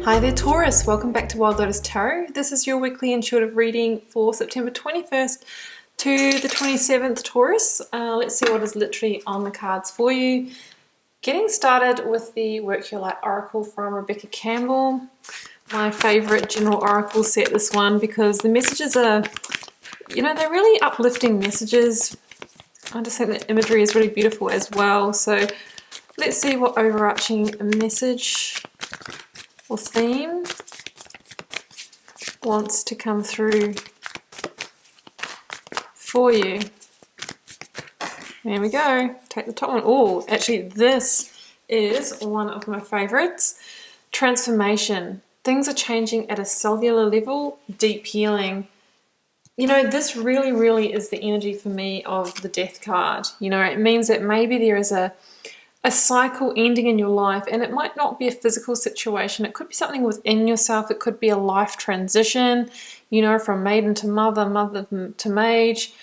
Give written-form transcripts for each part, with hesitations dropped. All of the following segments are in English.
Hi there Taurus, welcome back to Wild Lotus Tarot. This is your weekly intuitive reading for September 21st to the 27th Taurus. Let's see what is literally on the cards for you. Getting started with the Work Your Light Oracle from Rebecca Campbell. My favourite general oracle set, this one, because the messages are, they're really uplifting messages. I just think the imagery is really beautiful as well. So let's see what overarching message or theme wants to come through for you. There we go. Take the top one. Oh, actually this is one of my favorites. Transformation. Things are changing at a cellular level. Deep healing. This really is the energy for me of the Death card. It means that maybe there is a cycle ending in your life, and it might not be a physical situation. It could be something within yourself. It could be a life transition, from maiden to mother, mother to mage,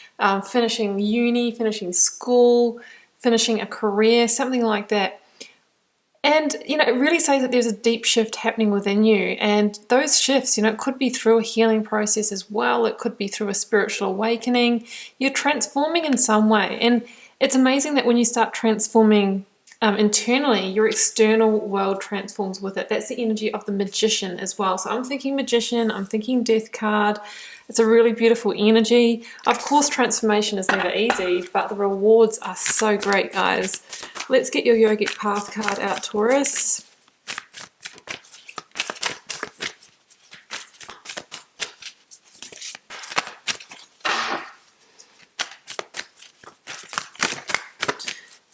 finishing uni, finishing school, finishing a career, something like that. And, it really says that there's a deep shift happening within you. And those shifts, it could be through a healing process as well. It could be through a spiritual awakening. You're transforming in some way. And it's amazing that when you start transforming internally, your external world transforms with it. That's the energy of the Magician as well. So I'm thinking Magician, I'm thinking Death card. It's a really beautiful energy. Of course, transformation is never easy, but the rewards are so great, guys. Let's get your Yogic Path card out, Taurus.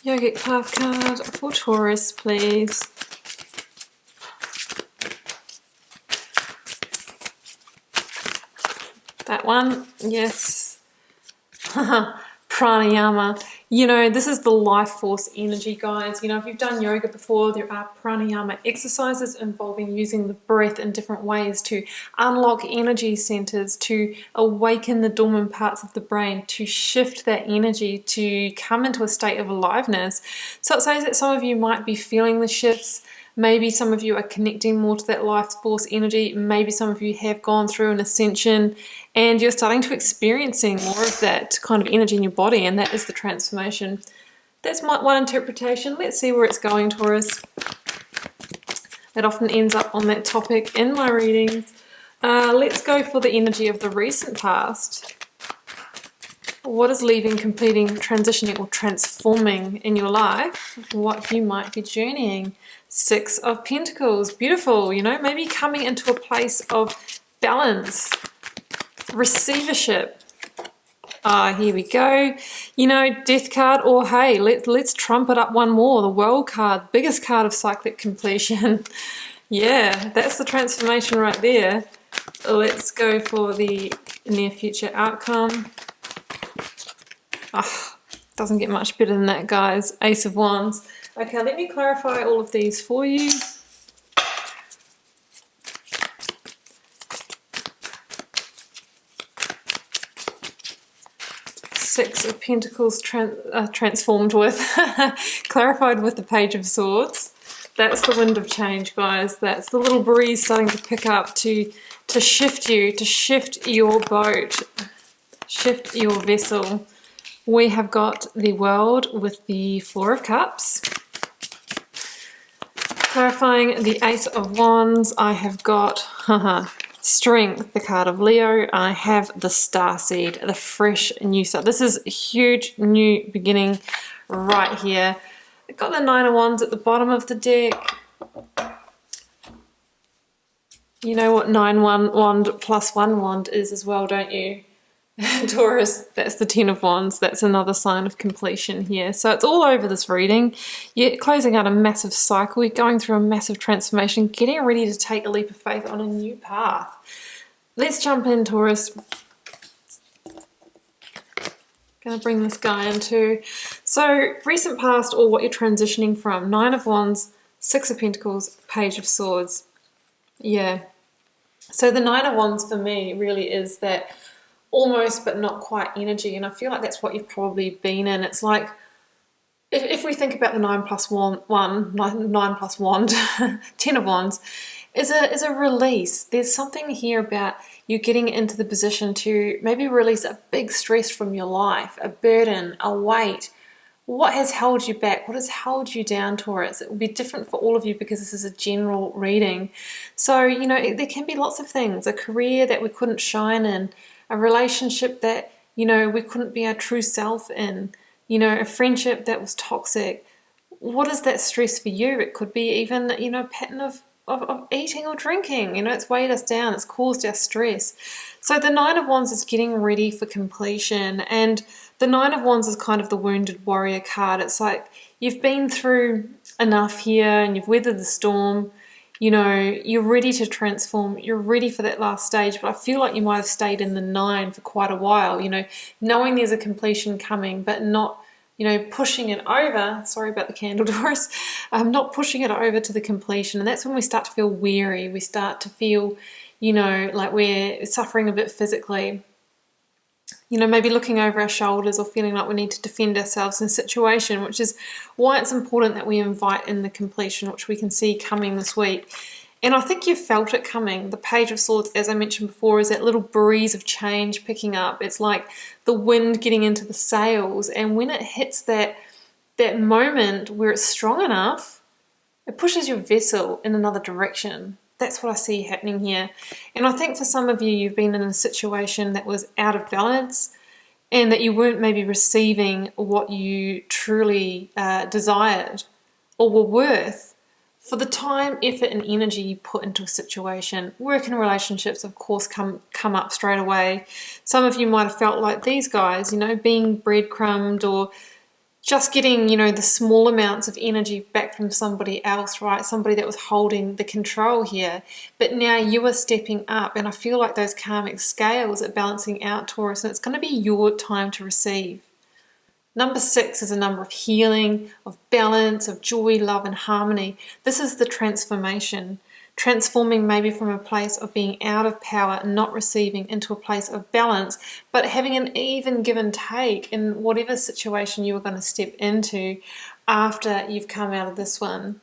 Yogic Path card for Taurus, please. That one, yes. Pranayama. This is the life force energy, guys. If you've done yoga before, there are pranayama exercises involving using the breath in different ways to unlock energy centers, to awaken the dormant parts of the brain, to shift that energy, to come into a state of aliveness. So it says that some of you might be feeling the shifts. Maybe some of you are connecting more to that life force energy. Maybe some of you have gone through an ascension and you're starting to experiencing more of that kind of energy in your body, and that is the transformation. That's one interpretation. Let's see where it's going, Taurus. It often ends up on that topic in my readings. Let's go for the energy of the recent past. What is leaving, completing, transitioning, or transforming in your life? What you might be journeying. Six of Pentacles. Beautiful, maybe coming into a place of balance. Receivership. Here we go. Death card, or hey, let's trump it up one more. The World card, biggest card of cyclic completion. Yeah, that's the transformation right there. Let's go for the near future outcome. Doesn't get much better than that, guys. Ace of Wands. Okay, let me clarify all of these for you. Six of Pentacles transformed with, clarified with the Page of Swords. That's the wind of change, guys. That's the little breeze starting to pick up to shift you, to shift your boat, shift your vessel. We have got the World with the Four of Cups. Clarifying the Ace of Wands, I have got Strength, the card of Leo. I have the Starseed, the fresh new start. This is a huge new beginning right here. I've got the Nine of Wands at the bottom of the deck. You know what 9 wand plus 1 wand is as well, don't you? Taurus, that's the 10 of Wands. That's another sign of completion here. So it's all over this reading. You're closing out a massive cycle. You're going through a massive transformation, getting ready to take a leap of faith on a new path. Let's jump in, Taurus. Gonna bring this guy in too. So recent past, or what you're transitioning from. 9 of Wands, 6 of Pentacles, Page of Swords. Yeah. So the 9 of Wands for me really is that almost but not quite energy, and I feel like that's what you've probably been in. It's like if we think about the 9 plus 1, 9 plus wand, 10 of Wands, is a release. There's something here about you getting into the position to maybe release a big stress from your life, a burden, a weight. What has held you back? What has held you down, Taurus? It will be different for all of you because this is a general reading. So, you know, there can be lots of things. A career that we couldn't shine in, a relationship that, you know, we couldn't be our true self in, you know, a friendship that was toxic. What is that stress for you? It could be even, you know, a pattern of eating or drinking. You know, it's weighed us down. It's caused our stress. So the Nine of Wands is getting ready for completion. And the Nine of Wands is kind of the wounded warrior card. It's like you've been through enough here and you've weathered the storm. You know, you're ready to transform. You're ready for that last stage. But I feel like you might have stayed in the 9 for quite a while, you know, knowing there's a completion coming, but not, you know, pushing it over. Sorry about the candle, Doris. Not pushing it over to the completion. And that's when we start to feel weary. We start to feel, you know, like we're suffering a bit physically. You know, maybe looking over our shoulders or feeling like we need to defend ourselves in a situation, which is why it's important that we invite in the completion, which we can see coming this week. And I think you've felt it coming. The Page of Swords, as I mentioned before, is that little breeze of change picking up. It's like the wind getting into the sails. And when it hits that moment where it's strong enough, it pushes your vessel in another direction. That's what I see happening here. And I think for some of you, you've been in a situation that was out of balance and that you weren't maybe receiving what you truly desired or were worth for the time, effort, and energy you put into a situation. Work and relationships, of course, come up straight away. Some of you might have felt like these guys, you know, being breadcrumbed or just getting, you know, the small amounts of energy back from somebody else, right? Somebody that was holding the control here. But now you are stepping up, and I feel like those karmic scales are balancing out, Taurus, and it's going to be your time to receive. Number 6 is a number of healing, of balance, of joy, love, and harmony. This is the transformation. Transforming maybe from a place of being out of power and not receiving into a place of balance, but having an even give and take in whatever situation you are going to step into after you've come out of this one.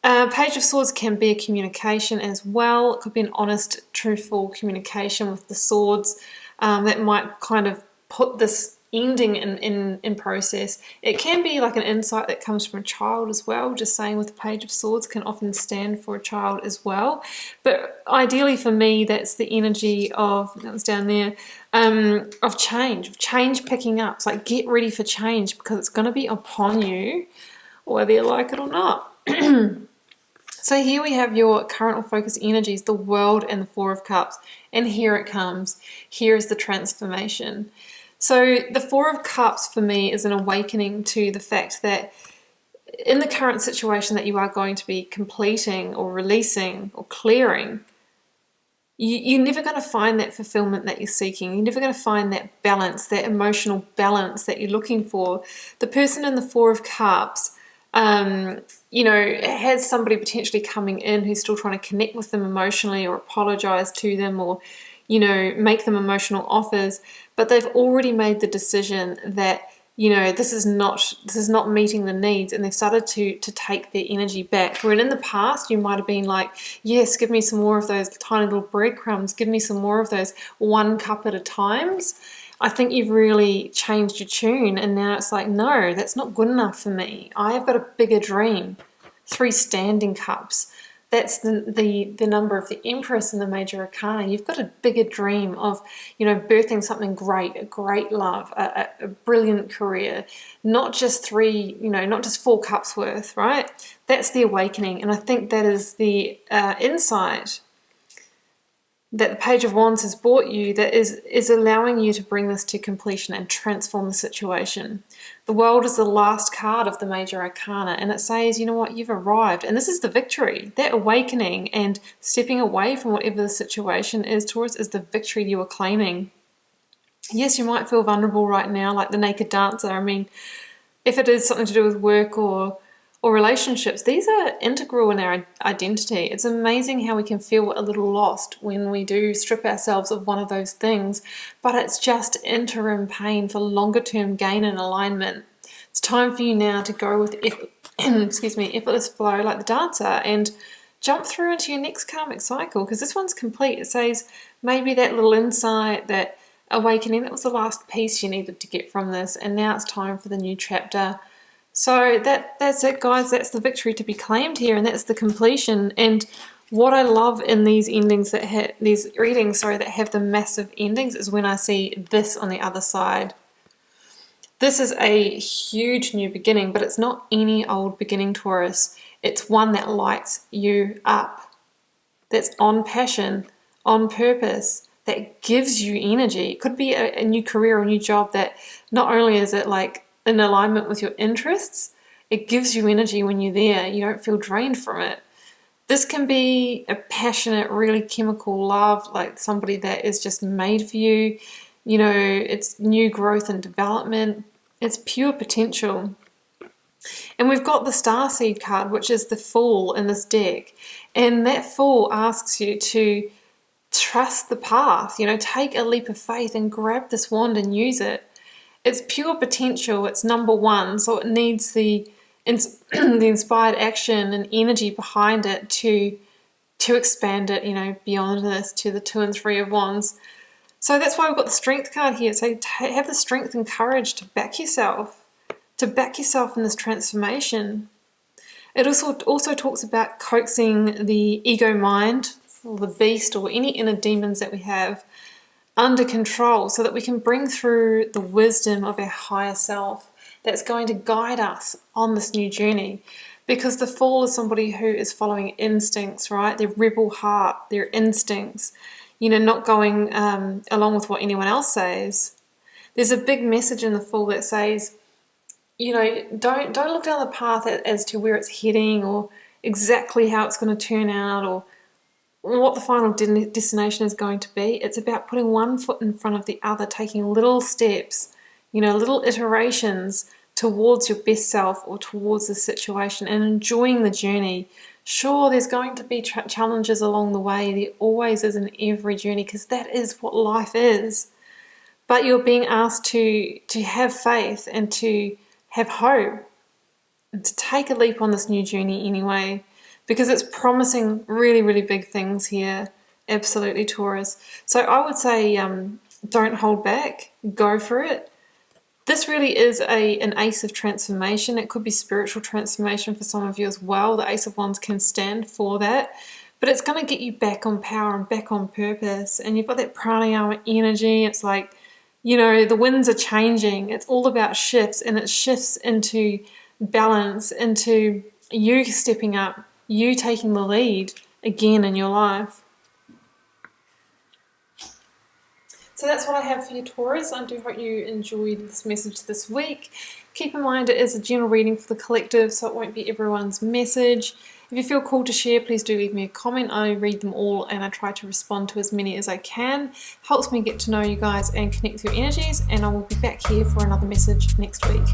Page of Swords can be a communication as well. It could be an honest, truthful communication with the swords that might kind of put this ending in process. It can be like an insight that comes from a child as well. Just saying, with the Page of Swords can often stand for a child as well. But ideally for me, that's the energy of, that was down there, of change picking up. It's like, get ready for change because it's going to be upon you, whether you like it or not. So here we have your current or focus energies, the World and the Four of Cups. And here it comes. Here is the transformation. So the Four of Cups for me is an awakening to the fact that in the current situation that you are going to be completing or releasing or clearing, you're never going to find that fulfillment that you're seeking. You're never going to find that balance, that emotional balance that you're looking for. The person in the Four of Cups, you know, has somebody potentially coming in who's still trying to connect with them emotionally or apologize to them or, you know, make them emotional offers, but they've already made the decision that, you know, this is not meeting the needs, and they've started to take their energy back. Where in the past you might have been like, yes, give me some more of those tiny little breadcrumbs, give me some more of those 1 cup at a times. I think you've really changed your tune, and now it's like, no, that's not good enough for me. I've got a bigger dream. 3 standing cups. That's the number of the Empress in the Major Arcana. You've got a bigger dream of, you know, birthing something great, a great love, a brilliant career, not just 3, you know, not just 4 cups worth, right? That's the awakening. And I think that is the insight that the Page of Wands has brought you, that is allowing you to bring this to completion and transform the situation. The World is the last card of the Major Arcana, and it says, you know what, you've arrived. And this is the victory. That awakening and stepping away from whatever the situation is, Taurus, is the victory you are claiming. Yes, you might feel vulnerable right now, like the naked dancer. I mean, if it is something to do with work or relationships, these are integral in our identity. It's amazing how we can feel a little lost when we do strip ourselves of one of those things, but it's just interim pain for longer term gain and alignment. It's time for you now to go with effortless flow like the dancer and jump through into your next karmic cycle, because this one's complete. It says maybe that little insight, that awakening, that was the last piece you needed to get from this, and now it's time for the new chapter. So that's it, guys. That's the victory to be claimed here, and that's the completion. And what I love in these endings that have these readings, that have the massive endings, is when I see this on the other side. This is a huge new beginning, but it's not any old beginning, Taurus. It's one that lights you up. That's on passion, on purpose, that gives you energy. It could be a new career or a new job that not only is it like in alignment with your interests, it gives you energy when you're there. You don't feel drained from it. This can be a passionate, really chemical love, like somebody that is just made for you. You know, it's new growth and development. It's pure potential. And we've got the Starseed card, which is the Fool in this deck. And that Fool asks you to trust the path, you know, take a leap of faith and grab this wand and use it. It's pure potential. It's number one. So it needs the inspired action and energy behind it to expand it, you know, beyond this to the 2 and 3 of wands. So that's why we've got the Strength card here. So have the strength and courage to back yourself in this transformation. It also talks about coaxing the ego mind or the beast or any inner demons that we have under control, so that we can bring through the wisdom of our higher self that's going to guide us on this new journey. Because the Fool is somebody who is following instincts, right? Their rebel heart, their instincts, you know, not going along with what anyone else says. There's a big message in the Fool that says, you know, don't look down the path as to where it's heading or exactly how it's going to turn out or what the final destination is going to be. It's about putting one foot in front of the other, taking little steps, you know, little iterations towards your best self or towards the situation, and enjoying the journey. Sure, there's going to be challenges along the way. There always is in every journey, because that is what life is. But you're being asked to have faith and to have hope and to take a leap on this new journey anyway, because it's promising really, really big things here. Absolutely, Taurus. So I would say don't hold back. Go for it. This really is an Ace of Transformation. It could be spiritual transformation for some of you as well. The Ace of Wands can stand for that. But it's going to get you back on power and back on purpose. And you've got that pranayama energy. It's like, you know, the winds are changing. It's all about shifts, and it shifts into balance, into you stepping up, you taking the lead again in your life. So that's what I have for you, Taurus. I do hope you enjoyed this message this week. Keep in mind it is a general reading for the collective, so it won't be everyone's message. If you feel called to share, please do leave me a comment. I read them all and I try to respond to as many as I can. Helps me get to know you guys and connect with your energies, and I will be back here for another message next week.